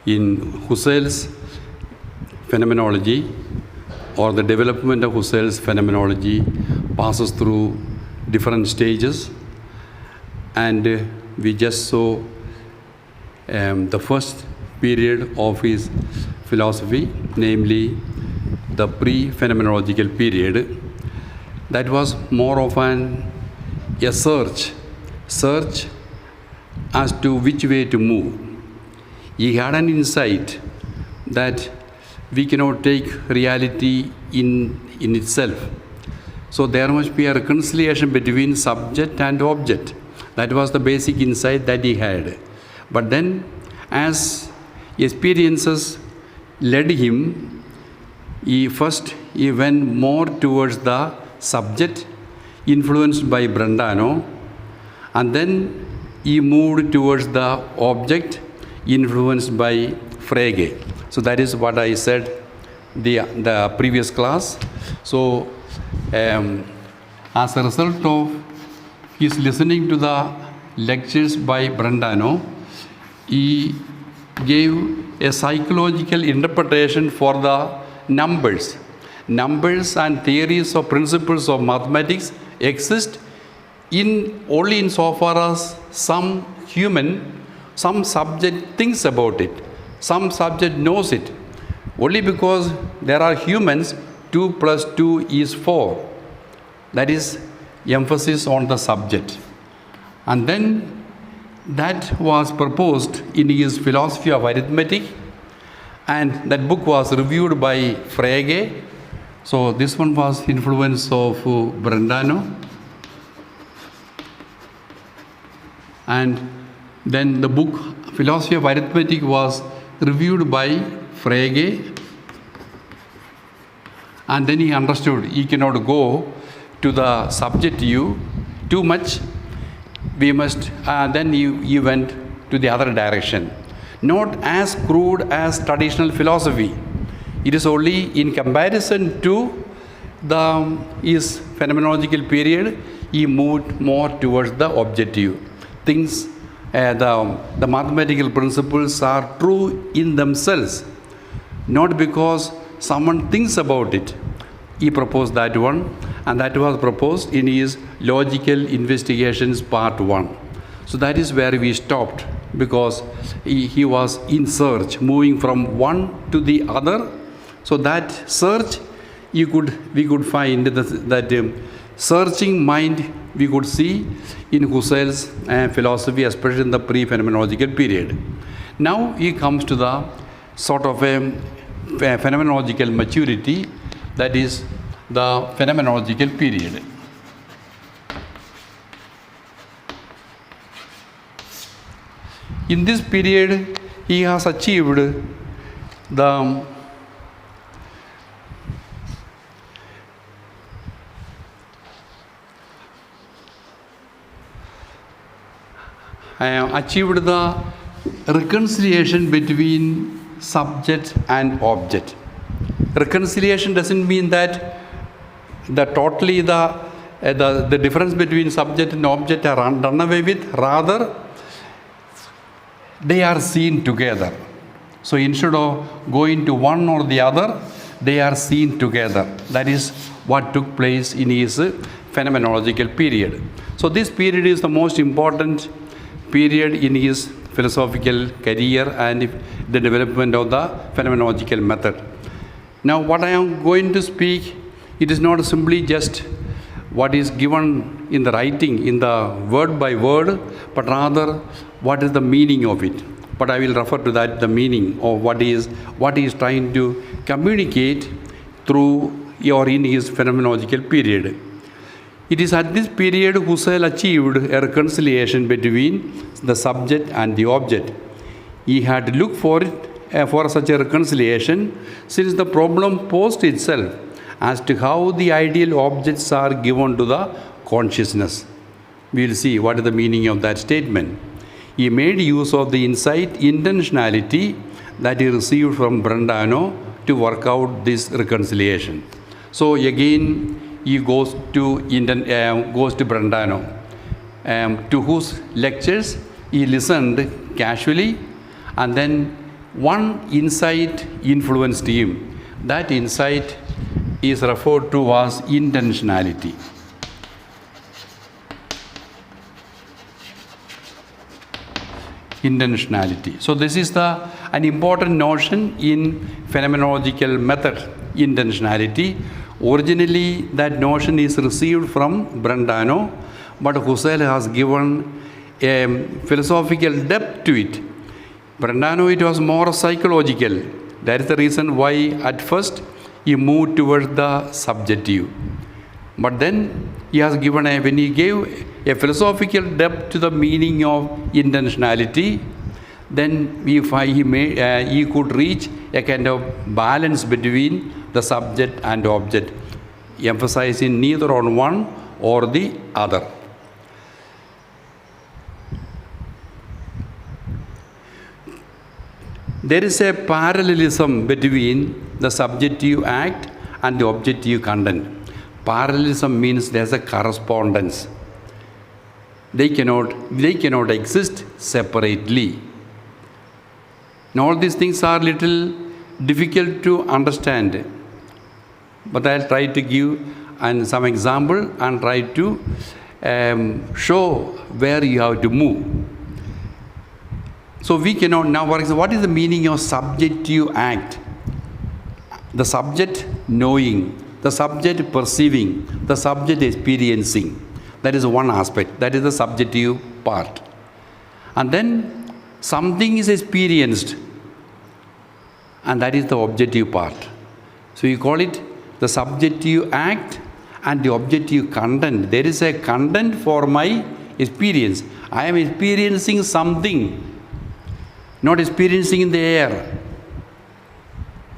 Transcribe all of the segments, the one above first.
In Husserl's phenomenology, or the development of Husserl's phenomenology, passes through different stages, and we just saw the first period of his philosophy, namely the pre-phenomenological period. That was more of a search as to which way to move. He had an insight that we cannot take reality in itself. So there must be a reconciliation between subject and object. That was the basic insight that he had. But then, as experiences led him, he went more towards the subject, influenced by Brentano, and then he moved towards the object, influenced by Frege. So that is what I said the previous class. So as a result of his listening to the lectures by Brentano, he gave a psychological interpretation for the numbers. Numbers and theories or principles of mathematics exist only insofar as some subject thinks about it, some subject knows it. Only because there are humans, 2 plus 2 is 4. That is emphasis on the subject. And then that was proposed in his philosophy of arithmetic, and that book was reviewed by Frege. So this one was influence of Brentano. And then the book Philosophy of Arithmetic was reviewed by Frege, and then he understood he cannot go to the subject view too much. We must, then he went to the other direction. Not as crude as traditional philosophy. It is only in comparison to his phenomenological period, he moved more towards the objective. Things, the mathematical principles are true in themselves, not because someone thinks about it. He proposed that one, and that was proposed in his Logical Investigations Part 1. So that is where we stopped, because he was in search, moving from one to the other. So that search, we could find that searching mind we could see in Husserl's philosophy, especially in the pre-phenomenological period. Now he comes to the sort of a phenomenological maturity, that is the phenomenological period. In this period, he has achieved the reconciliation between subject and object. Reconciliation doesn't mean that the difference between subject and object are done away with. Rather, they are seen together. So instead of going to one or the other, they are seen together. That is what took place in his phenomenological period. So this period is the most important period in his philosophical career and the development of the phenomenological method. Now what I am going to speak, it is not simply just what is given in the writing, in the word by word, but rather what is the meaning of it. But I will refer to that, the meaning of what he is trying to communicate through or in his phenomenological period. It is at this period Hussel achieved a reconciliation between the subject and the object. He had to look for such a reconciliation, since the problem posed itself as to how the ideal objects are given to the consciousness. We will see what is the meaning of that statement. He made use of the insight intentionality that he received from Brentano to work out this reconciliation. So again, he goes to Brentano, to whose lectures he listened casually, and then one insight influenced him. That insight is referred to as intentionality. Intentionality. So this is an important notion in phenomenological method, intentionality. Originally, that notion is received from Brentano, but Hussel has given a philosophical depth to it. Brentano, it was more psychological. That is the reason why at first he moved towards the subjective. But then he has given when he gave a philosophical depth to the meaning of intentionality, then he could reach a kind of balance between the subject and object, emphasizing neither on one or the other. There is a parallelism between the subjective act and the objective content. Parallelism means there's a correspondence. They cannot exist separately. Now, all these things are little difficult to understand, but I'll try to give some example and try to show where you have to move. So we cannot now, for example, what is the meaning of subjective act? The subject knowing, the subject perceiving, the subject experiencing. That is one aspect. That is the subjective part. And then something is experienced, and that is the objective part. So you call it the subjective act and the objective content. There is a content for my experience. I am experiencing something, not experiencing in the air.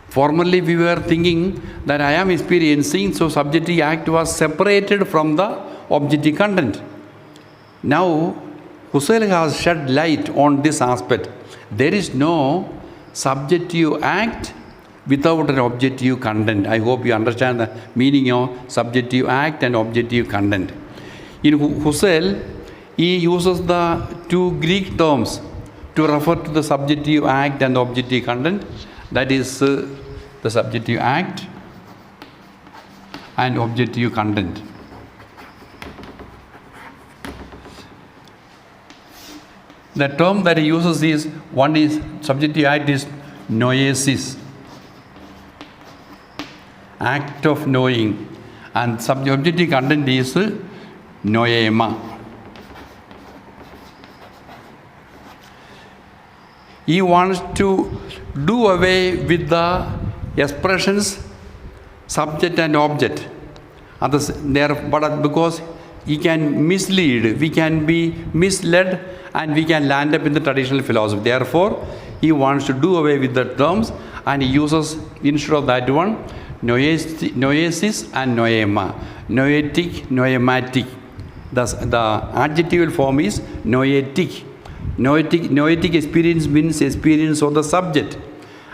Formerly we were thinking that I am experiencing, so subjective act was separated from the objective content. Now Hussel has shed light on this aspect. There is no subjective act without an objective content. I hope you understand the meaning of subjective act and objective content. In Hussel, he uses the two Greek terms to refer to the subjective act and the objective content. That is the subjective act and objective content. The term that he uses is, one is subjective act is noesis, act of knowing, and objective content is noema. He wants to do away with the expressions subject and object. But because he can mislead, we can be misled, and we can land up in the traditional philosophy. Therefore, he wants to do away with the terms, and he uses instead of that one noesis and noema, noetic, noematic. Thus, the adjectival form is noetic. Noetic experience means experience of the subject,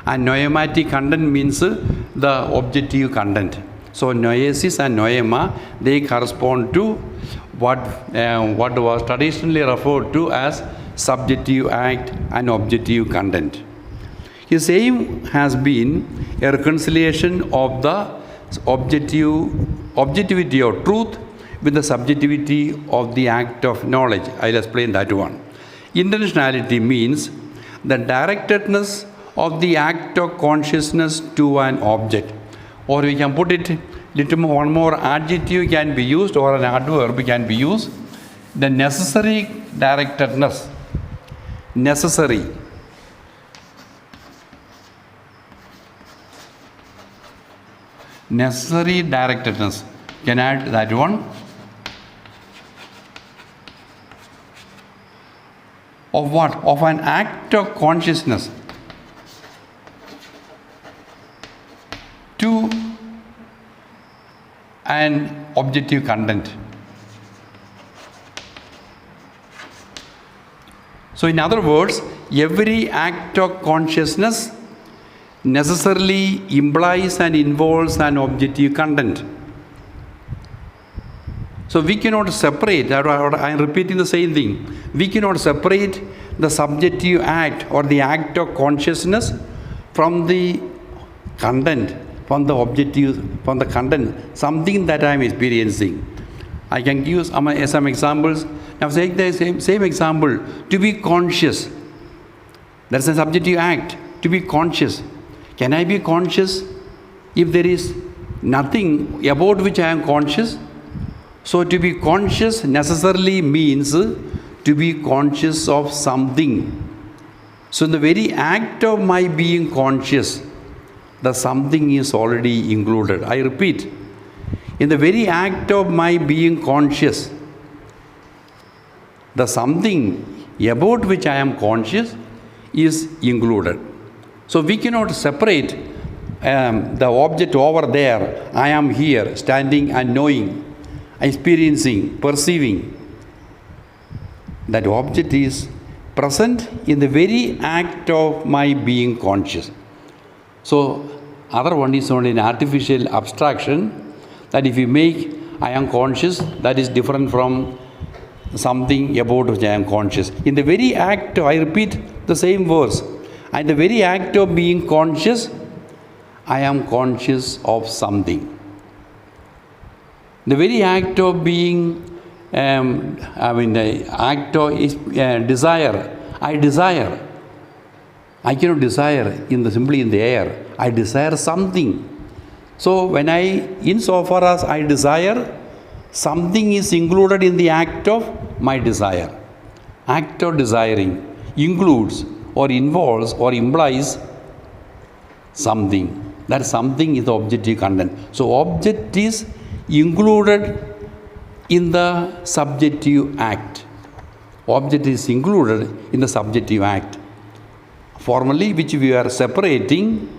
and noematic content means the objective content. So noesis and noema, they correspond to what was traditionally referred to as subjective act and objective content. His aim has been a reconciliation of the objectivity of truth with the subjectivity of the act of knowledge. I'll explain that one. Intentionality means the directedness of the act of consciousness to an object. Or we can put it little more, one more adjective can be used, or an adverb can be used. The necessary directedness. Necessary. Necessary directedness. Can add that one. Of what? Of an act of consciousness to an objective content. So in other words, every act of consciousness necessarily implies and involves an objective content. So we cannot separate, I am repeating the same thing, we cannot separate the subjective act or the act of consciousness from the content, from the objective, from the content, something that I am experiencing. I can give some examples. Now, take the same example. To be conscious, that's a subjective act. To be conscious. Can I be conscious if there is nothing about which I am conscious? So, to be conscious necessarily means to be conscious of something. So, in the very act of my being conscious, the something is already included. I repeat, in the very act of my being conscious, the something about which I am conscious is included. So, we cannot separate the object over there. I am here, standing and knowing, experiencing, perceiving. That object is present in the very act of my being conscious. So, other one is only an artificial abstraction, that if you make I am conscious, that is different from something about which I am conscious. In the very act, I repeat the same verse, in the very act of being conscious, I am conscious of something. The very act of being, the act of desire, I desire. I cannot desire simply in the air. I desire something. So when insofar as I desire, something is included in the act of my desire. Act of desiring includes or involves or implies something. That something is the objective content. So object is included in the subjective act. Object is included in the subjective act. Formally, which we are separating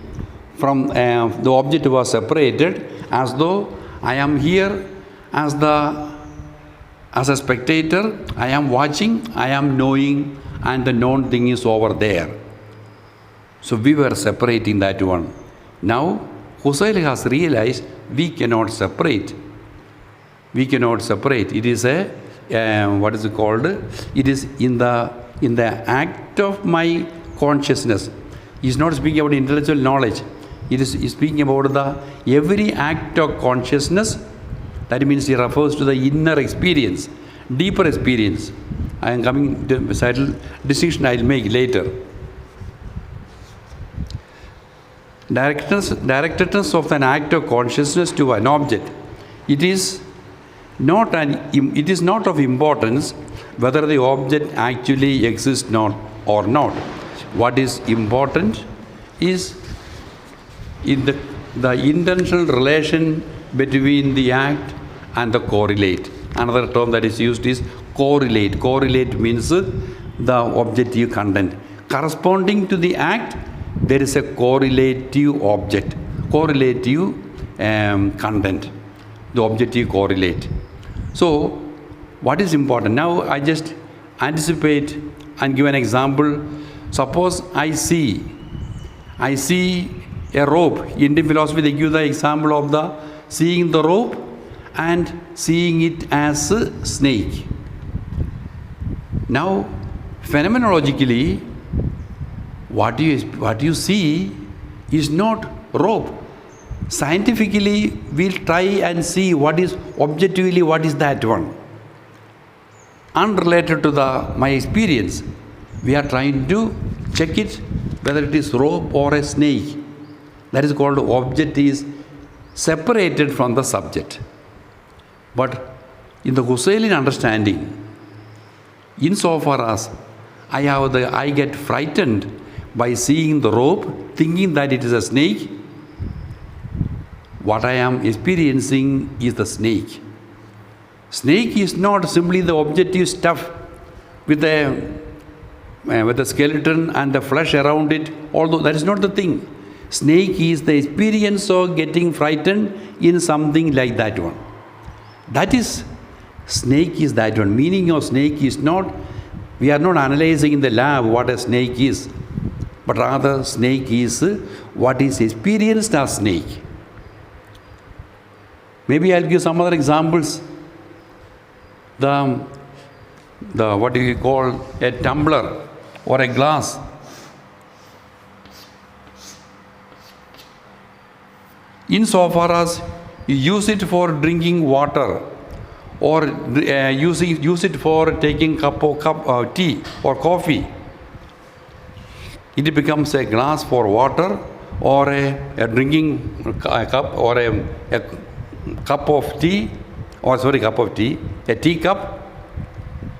from the object was separated as though I am here as a spectator, I am watching, I am knowing, and the known thing is over there. So we were separating that one. Now Hussel has realized we cannot separate. We cannot separate. It is what is it called? It is in the act of my consciousness. He is not speaking about intellectual knowledge. It is speaking about every act of consciousness. That means he refers to the inner experience, deeper experience. I am coming to a subtle distinction I will make later. Directedness of an act of consciousness to an object. It is not of importance whether the object actually exists or not. What is important is in the intentional relation between the act and the correlate. Another term that is used is correlate. Correlate means the objective content. Corresponding to the act, there is a correlative object, correlative content, the objective correlate. So, what is important? Now, I just anticipate and give an example. Suppose I see a rope. Indian philosophy, they give the example of seeing the rope and seeing it as a snake. Now, phenomenologically, what you see is not rope. Scientifically, we'll try and see what is that one. Unrelated to my experience, we are trying to check it whether it is rope or a snake. That is called object is separated from the subject. But in the Husselian understanding, insofar as I get frightened by seeing the rope, thinking that it is a snake, what I am experiencing is the snake. Snake is not simply the objective stuff with the skeleton and the flesh around it, although that is not the thing. Snake is the experience of getting frightened in something like that one. That is, snake is that one. Meaning of snake is not, we are not analyzing in the lab what a snake is, but rather snake is what is experienced as snake. Maybe I'll give some other examples. The what do you call a tumbler? or a glass. Insofar as you use it for drinking water, or use it for taking cup of tea or coffee, it becomes a glass for water, or a drinking cup, or a cup of tea, a tea cup.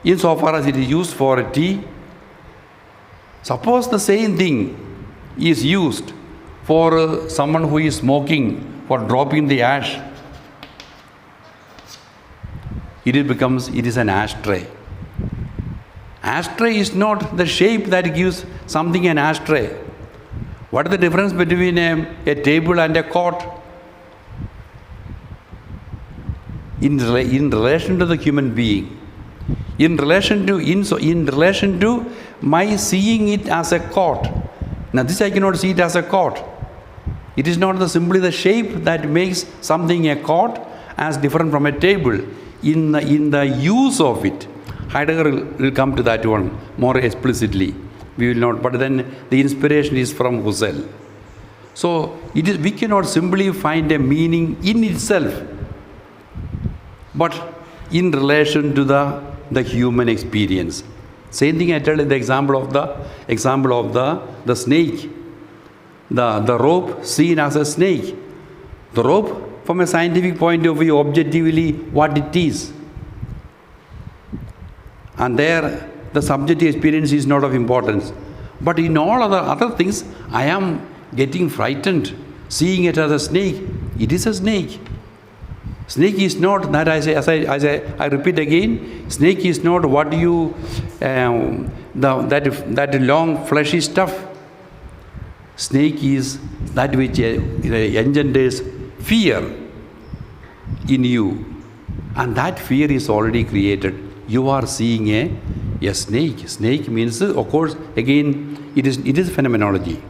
Insofar as it is used for tea, suppose the same thing is used for someone who is smoking, for dropping the ash, it is an ashtray. Ashtray is not the shape that gives something an ashtray. What is the difference between a table and a cot? In relation to the human being, in relation to my seeing it as a cot. Now this I cannot see it as a cot. It is not simply the shape that makes something a cot as different from a table. In the use of it, Heidegger will come to that one more explicitly. We will not, but then the inspiration is from Hussel. So we cannot simply find a meaning in itself, but in relation to the human experience. Same thing I tell you the example of the snake. The rope seen as a snake. The rope, from a scientific point of view, objectively what it is. And there the subjective experience is not of importance. But in all other things, I am getting frightened, seeing it as a snake. It is a snake. Snake is not that, I repeat again, snake is not what you, that long fleshy stuff. Snake is that which engenders fear in you, and that fear is already created. You are seeing a snake. Snake means, of course, again, it is phenomenology.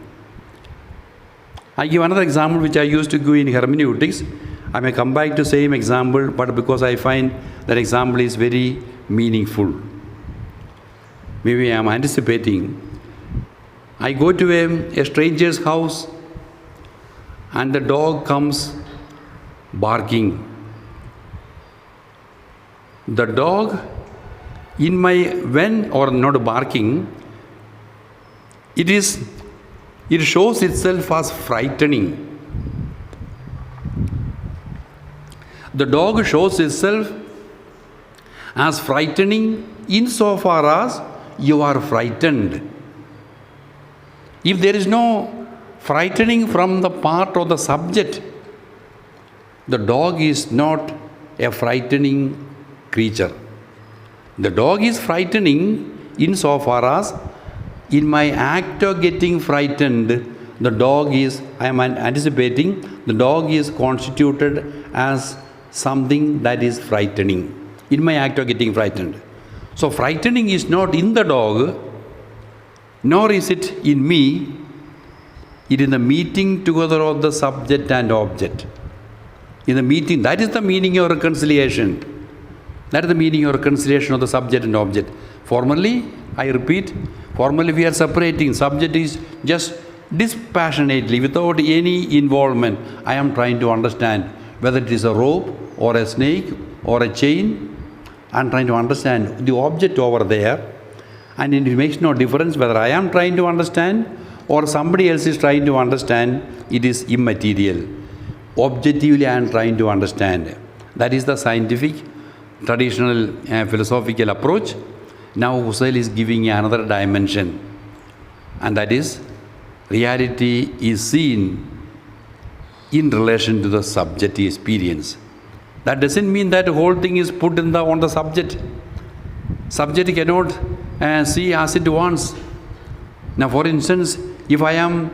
I give another example which I used to give in hermeneutics. I may come back to same example, but because I find that example is very meaningful. Maybe I am anticipating. I go to a stranger's house and the dog comes barking. The dog not barking, it shows itself as frightening. The dog shows itself as frightening insofar as you are frightened. If there is no frightening from the part of the subject, the dog is not a frightening creature. The dog is frightening insofar as in my act of getting frightened, I am anticipating, the dog is constituted as something that is frightening in my act of getting frightened. So frightening is not in the dog, nor is it in me. It is the meeting together of the subject and object. In the meeting, that is the meaning of reconciliation. That is the meaning of reconciliation of the subject and object. Formally, I repeat, formally we are separating. Subject is just dispassionately, without any involvement. I am trying to understand whether it is a rope or a snake or a chain. I am trying to understand the object over there. And it makes no difference whether I am trying to understand or somebody else is trying to understand. It is immaterial. Objectively I am trying to understand. That is the scientific, traditional philosophical approach. Now Hussel is giving another dimension, and that is reality is seen in relation to the subjective experience. That doesn't mean that the whole thing is put on the subject. Subject cannot see as it wants. Now, for instance, if I am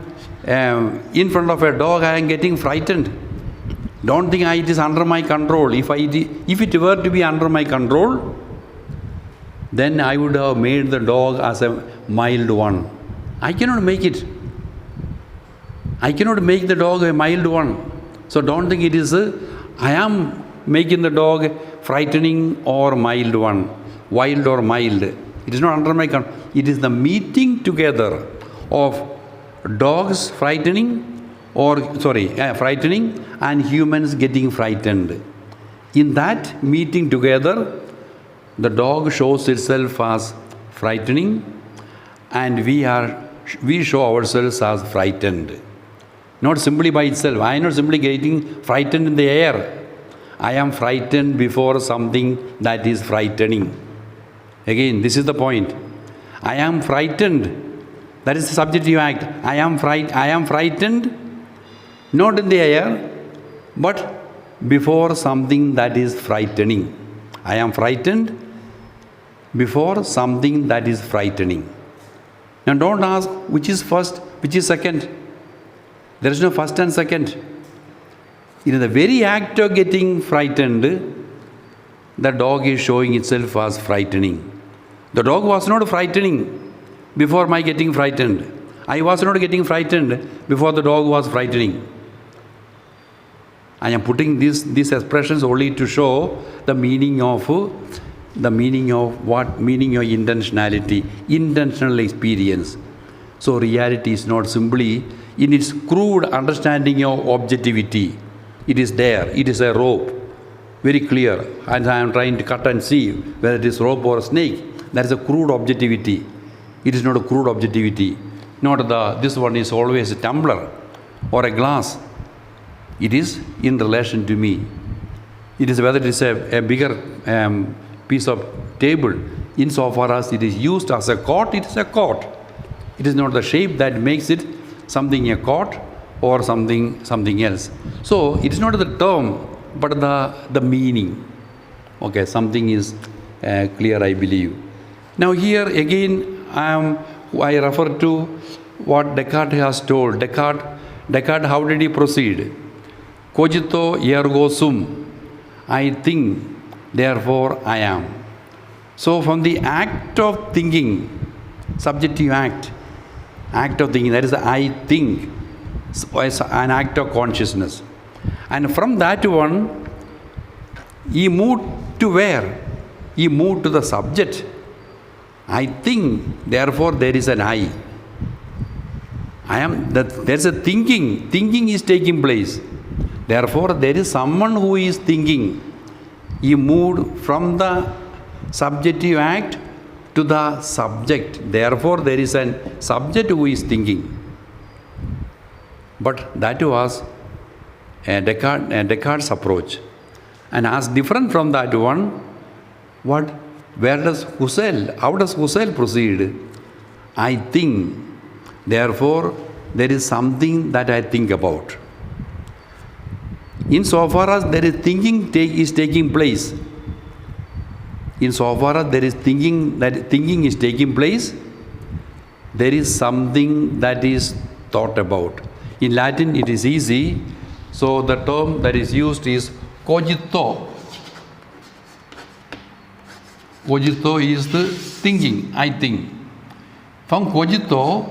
in front of a dog, I am getting frightened. Don't think it is under my control. If it were to be under my control, then I would have made the dog as a mild one. I cannot make it. I cannot make the dog a mild one. So don't think it is I am making the dog frightening or mild one, wild or mild. It is not under my control. It is the meeting together of dogs frightening and humans getting frightened. In that meeting together, the dog shows itself as frightening and we show ourselves as frightened. Not simply by itself. I am not simply getting frightened in the air. I am frightened before something that is frightening. Again, this is the point. I am frightened. That is the subjective act. I am frightened, not in the air, but before something that is frightening. I am frightened before something that is frightening. Now don't ask which is first, which is second. There is no first and second. In the very act of getting frightened, the dog is showing itself as frightening. The dog was not frightening before my getting frightened. I was not getting frightened before the dog was frightening. I am putting these expressions only to show the meaning of intentionality, intentional experience. So reality is not simply in its crude understanding of objectivity. It is there. It is a rope, very clear. And I am trying to cut and see whether it is rope or a snake. That is a crude objectivity. It is not a crude objectivity. This one is always a tumbler or a glass. It is in relation to me. It is whether it is a bigger piece of table. Insofar as it is used as a court, it is a court. It is not the shape that makes it something a court or something else. So it is not the term, but the meaning. Okay, something is clear, I believe. Now here again, I refer to what Descartes has told. Descartes, how did he proceed? Cogito ergo sum. I think, therefore I am. So from the act of thinking, subjective act of thinking, that is I think, an act of consciousness. And from that one, he moved to where? He moved to the subject. I think, therefore there is an I. There is a thinking. Thinking is taking place. Therefore, there is someone who is thinking. He moved from the subjective act to the subject. Therefore, there is a subject who is thinking. But that was Descartes' approach. And as different from that one, how does Hussel proceed? I think, therefore, there is something that I think about. Insofar as there is thinking is taking place, insofar as there is thinking is taking place, there is something that is thought about. In Latin, it is easy. So the term that is used is cogito. Cogito is the thinking, I think. From cogito,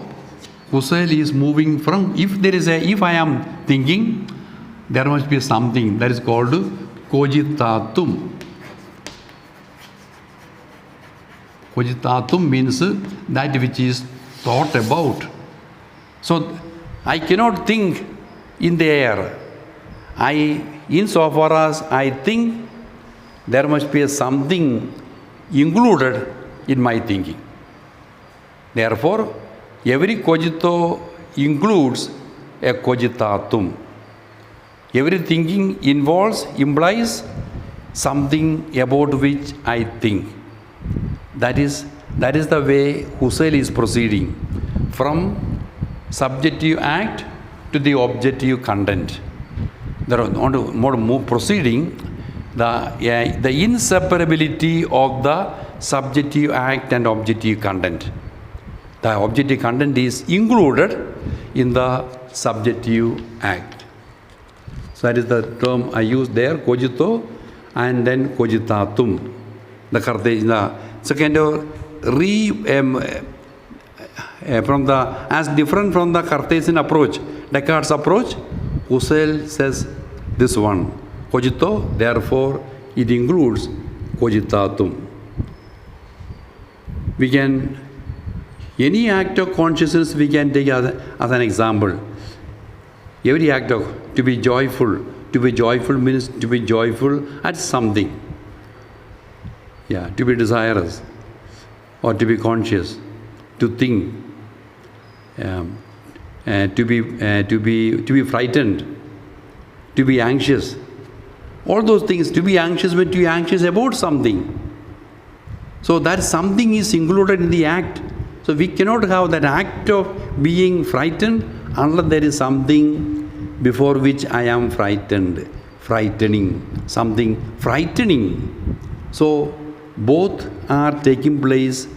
Hussel is moving from, if I am thinking, there must be something that is called cogitatum. Cogitatum means that which is thought about. So I cannot think in the air. Insofar as I think, there must be something included in my thinking. Therefore, every cogito includes a cogitatum. Every thinking implies something about which I think. That is the way Hussel is proceeding from subjective act to the objective content. Proceeding the inseparability of the subjective act and objective content. The objective content is included in the subjective act. So that is the term I use there, cogito, and then cogitatum. As different from the Cartesian approach, Descartes' approach, Hussel says this one, cogito, therefore it includes cogitatum. We can Any act of consciousness we can take as an example. Every act of to be joyful means to be joyful at something. Yeah, to be desirous or to be conscious, to think, to be frightened, to be anxious. All those things, to be anxious when to be anxious about something. So that something is included in the act. So we cannot have that act of being frightened unless there is something before which I am frightening, something frightening. So both are taking place,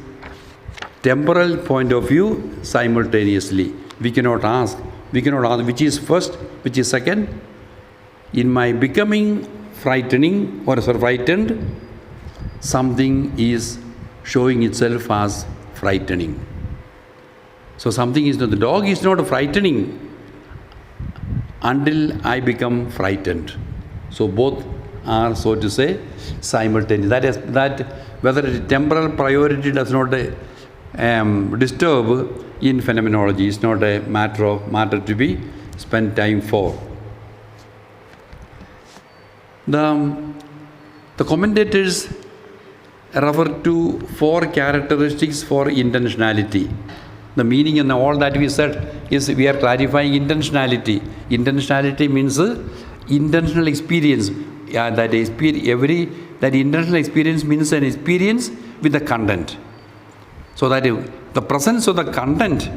temporal point of view, simultaneously. We cannot ask which is first, which is second. In my becoming frightening or frightened, something is showing itself as frightening. So something is not, the dog is not frightening until I become frightened. So both are, so to say, simultaneous. That whether a temporal priority does not disturb in phenomenology is not a matter to be spent time for. The commentators refer to 4 characteristics for intentionality. The meaning in all that we said is we are clarifying intentionality. Intentionality means intentional experience. That intentional experience means an experience with the content. So that the presence of the content,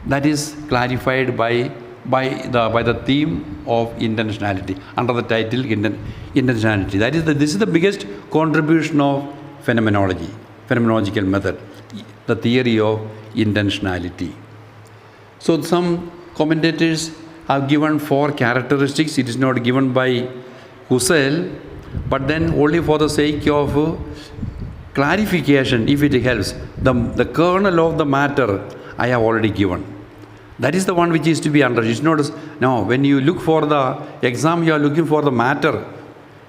that is clarified by the theme of intentionality under the title intentionality. This is the biggest contribution of phenomenological method, the theory of intentionality. So some commentators have given 4 characteristics. It is not given by Hussel, but then only for the sake of clarification, if it helps. The kernel of the matter I have already given. That is the one which is to be understood. It's not, no, when you look for the exam, you are looking for the matter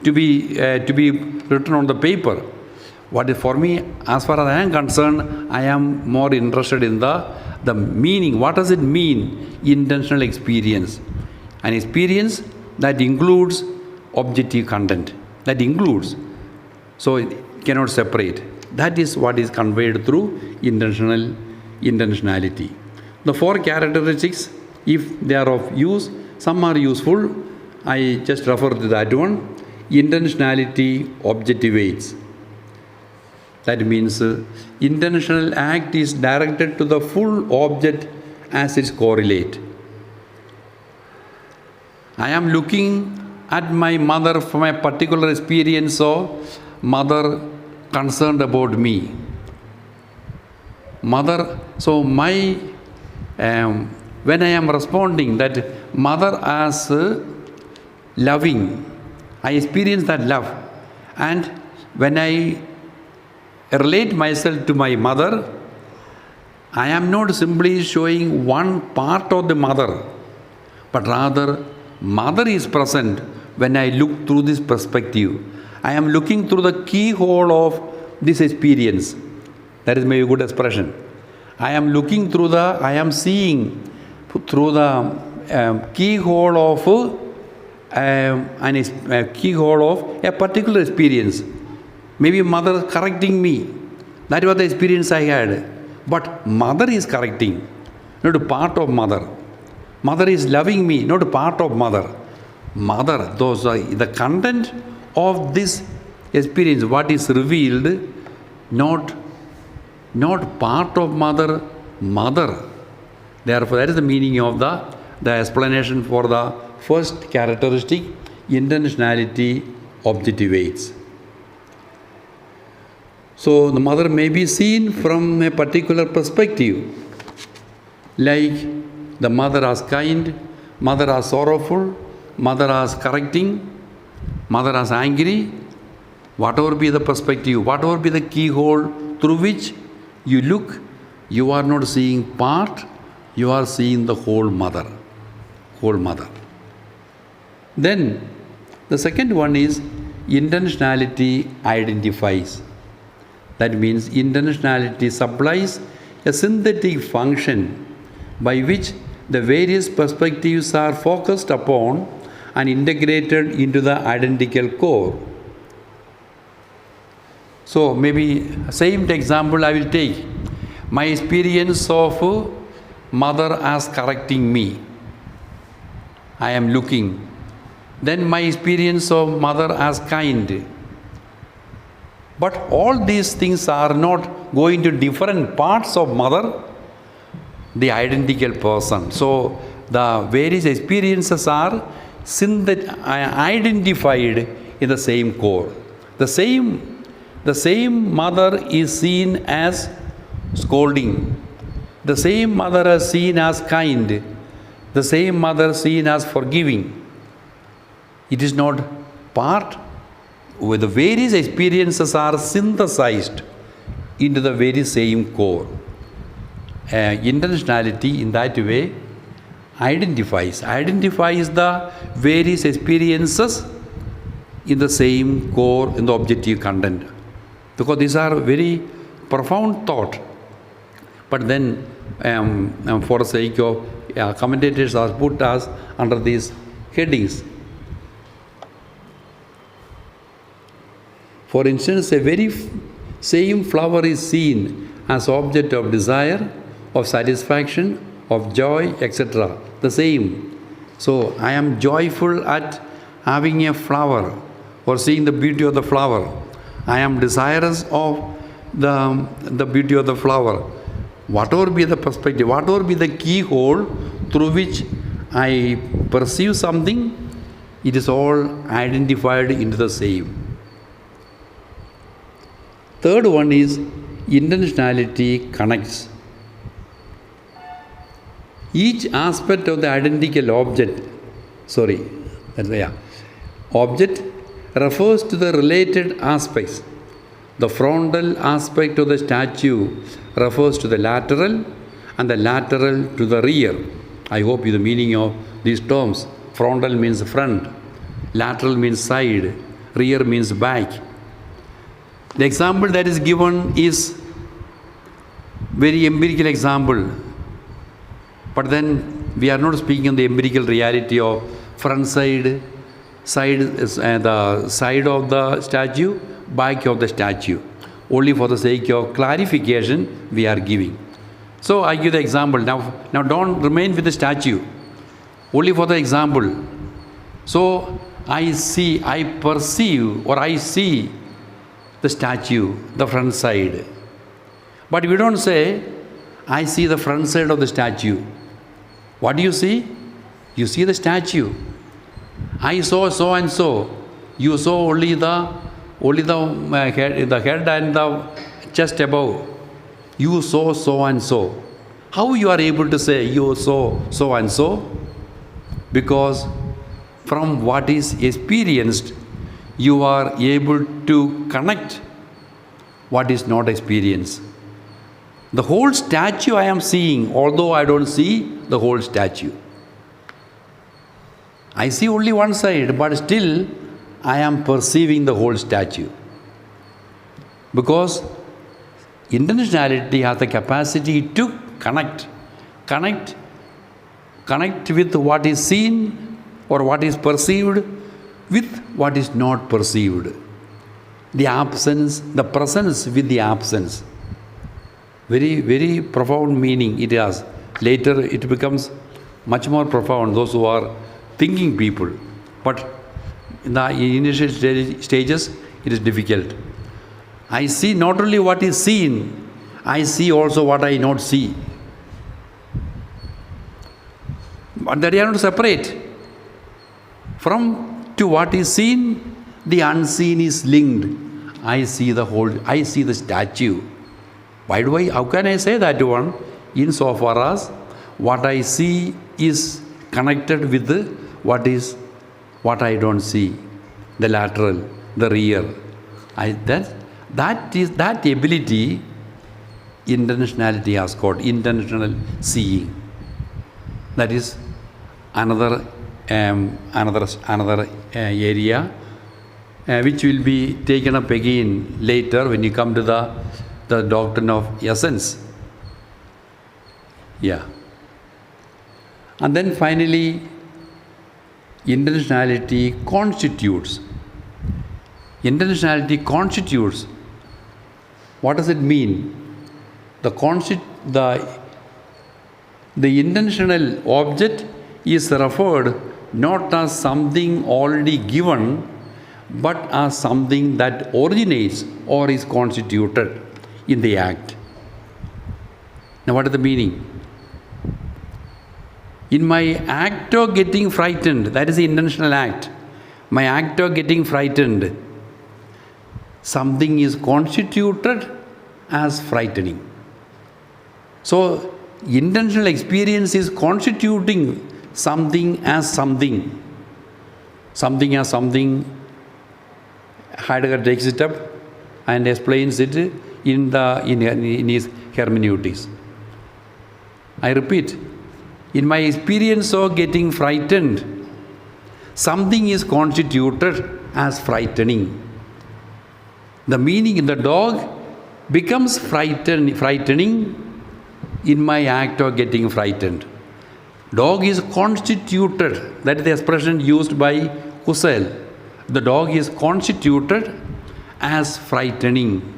to be written on the paper. For me, as far as I am concerned, I am more interested in the meaning. What does it mean? Intentional experience. An experience that includes objective content. That includes. So it cannot separate. That is what is conveyed through intentionality. The 4 characteristics, if they are of use, some are useful. I just refer to that one. Intentionality objectivates. That means intentional act is directed to the full object as its correlate. I am looking at my mother from a particular experience of mother concerned about me. Mother, so my when I am responding that mother as loving, I experience that love. And when I relate myself to my mother, I am not simply showing one part of the mother, but rather mother is present when I look through this perspective. I am looking through the keyhole of this experience. That is my good expression. I am seeing through the keyhole of a particular experience. Maybe mother correcting me. That was the experience I had. But mother is correcting, not a part of mother. Mother is loving me, not a part of mother. Mother, those are the content of this experience, what is revealed, not part of mother. Therefore, that is the meaning of the explanation for the first characteristic, intentionality objectivates. So the mother may be seen from a particular perspective, like the mother as kind, mother as sorrowful, mother as correcting, mother as angry. Whatever be the perspective, whatever be the keyhole through which you look, you are not seeing part, you are seeing the whole mother. Then the second one is intentionality identifies. That means intentionality supplies a synthetic function by which the various perspectives are focused upon and integrated into the identical core. So maybe same example I will take. My experience of mother as correcting me. I am looking. Then my experience of mother as kind. But all these things are not going to different parts of mother, the identical person. So the various experiences are identified in the same core. The same mother is seen as scolding. The same mother is seen as kind. The same mother is seen as forgiving. It is not part where the various experiences are synthesized into the very same core. Intentionality in that way identifies the various experiences in the same core, in the objective content. Because these are very profound thought. But then for the sake of commentators are put us under these headings. For instance, a very same flower is seen as object of desire, of satisfaction, of joy, etc. The same. So I am joyful at having a flower or seeing the beauty of the flower. I am desirous of the beauty of the flower. Whatever be the perspective, whatever be the keyhole through which I perceive something, it is all identified into the same. Third one is intentionality connects. Each aspect of the identical object refers to the related aspects. The frontal aspect of the statue refers to the lateral and the lateral to the rear. I hope you the meaning of these terms. Frontal means front, lateral means side, rear means back. The example that is given is very empirical example. But then we are not speaking on the empirical reality of front side, the side of the statue, back of the statue. Only for the sake of clarification we are giving. So I give the example. Now don't remain with the statue. Only for the example. So I see the statue, the front side. But we don't say, I see the front side of the statue. What do you see? You see the statue. I saw so and so. You saw only the head and the chest above. You saw so and so. How you are able to say you saw so and so? Because from what is experienced, you are able to connect what is not experienced. The whole statue I am seeing, although I don't see the whole statue. I see only one side, but still I am perceiving the whole statue. Because intentionality has the capacity to connect with what is seen or what is perceived with what is not perceived. The absence, the presence with the absence. Very, very profound meaning it has. Later it becomes much more profound, those who are thinking people. But in the initial stages, it is difficult. I see not only what is seen, I see also what I not see. But they are not separate. From to what is seen, the unseen is linked. I see the statue. How can I say that one? Insofar as what I see is connected with what I don't see, the lateral, the rear. That ability intentionality has got, intentional seeing. That is another area which will be taken up again later when you come to the doctrine of essence. Yeah. And then finally, intentionality constitutes. Intentionality constitutes. What does it mean? The intentional object is referred not as something already given, but as something that originates or is constituted in the act. Now, what is the meaning? In my act of getting frightened, that is the intentional act, my act of getting frightened, something is constituted as frightening. So, intentional experience is constituting something as something. Something as something. Heidegger takes it up and explains it in his hermeneutics. I repeat, in my experience of getting frightened, something is constituted as frightening. The meaning in the dog becomes frightening in my act of getting frightened. Dog is constituted, that is the expression used by Hussel. The dog is constituted as frightening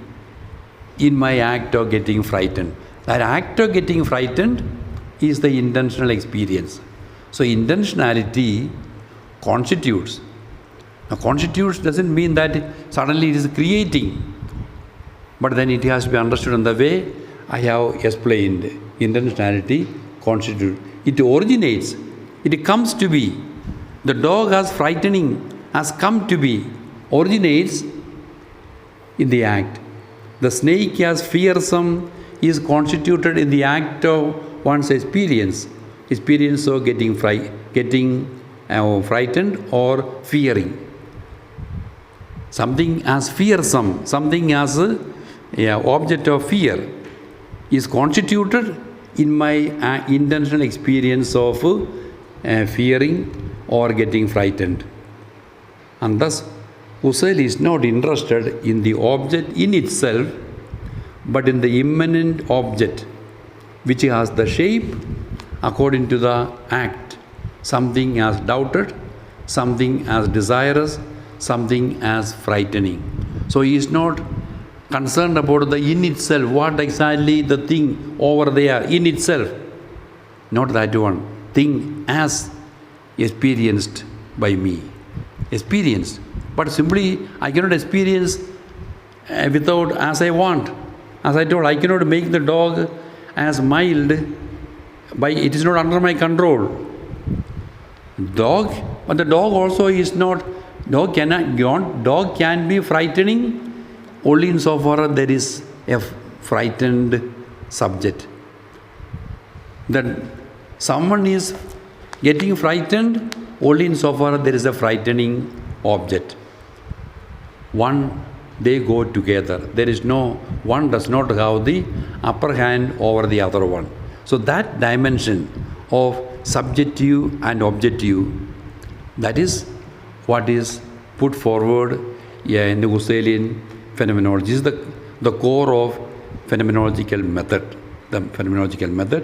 in my act of getting frightened. That act of getting frightened is the intentional experience. So intentionality constitutes. Now constitutes doesn't mean that suddenly it is creating, but then it has to be understood in the way I have explained. Intentionality constitutes. It originates. It comes to be. The dog as frightening has come to be, originates in the act. The snake as fearsome is constituted in the act of one's experience of getting frightened or fearing. Something as fearsome, something as object of fear is constituted in my intentional experience of fearing or getting frightened. And thus, Hussel is not interested in the object in itself, but in the immanent object, which has the shape according to the act. Something as doubted, something as desirous, something as frightening. So he is not concerned about the in itself, what exactly the thing over there in itself. Not that one. Thing as experienced by me. Experienced. But simply I cannot experience without as I want. As I told, I cannot make the dog as mild by it is not under my control. Dog, but the dog also is not. Dog can be frightening only insofar as there is a frightened subject. That someone is getting frightened only insofar as there is a frightening object. They go together. There is one does not have the upper hand over the other one. So that dimension of subjective and objective, that is what is put forward in the Husselian phenomenology. This is the core of phenomenological method. The phenomenological method,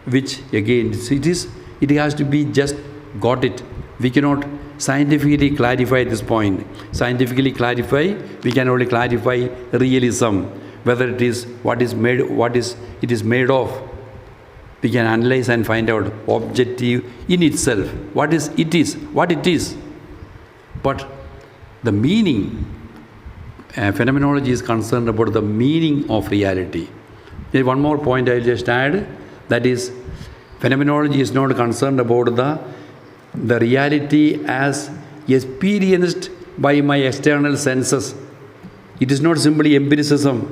which again it has to be just got it. We cannot scientifically clarify this point. Scientifically clarify, we can only clarify realism, whether it is what it is made of. We can analyze and find out objective in itself, what it is. But the meaning, phenomenology is concerned about the meaning of reality. There is one more point I will just add, that is, phenomenology is not concerned about the reality as experienced by my external senses. It is not simply empiricism,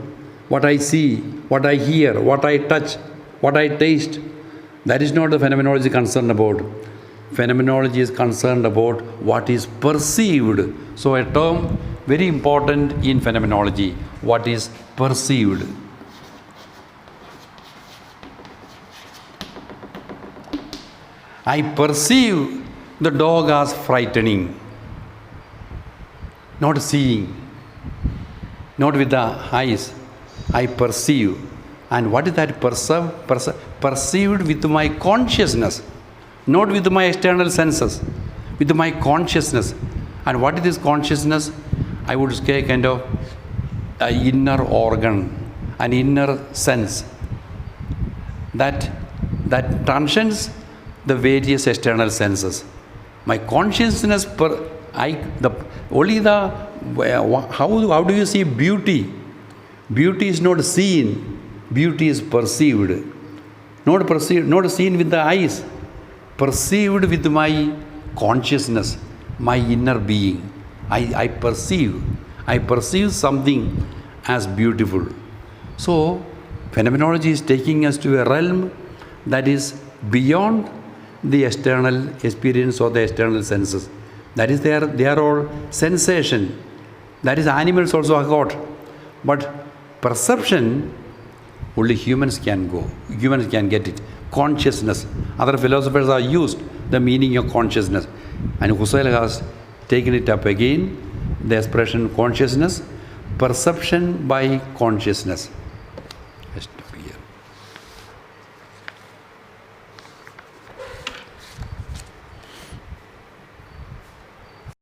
what I see, what I hear, what I touch, what I taste. That is not the phenomenology concerned about. Phenomenology is concerned about what is perceived. So a term very important in phenomenology, what is perceived. I perceive the dog as frightening. not seeing, not with the eyes. I perceive. And what is that perceived with my consciousness, not with my external senses, with my consciousness. And what is this consciousness? I would say kind of an inner organ, an inner sense that transcends the various external senses. My consciousness, how do you see beauty? Beauty is not seen, beauty is perceived. Not seen with the eyes, perceived with my consciousness, my inner being. I perceive something as beautiful. So, phenomenology is taking us to a realm that is beyond the external experience or the external senses. That is, they are all sensation. That is, animals also have got. But perception, only humans can get it. Consciousness. Other philosophers have used the meaning of consciousness. And Hussel has taken it up again, the expression consciousness, perception by consciousness.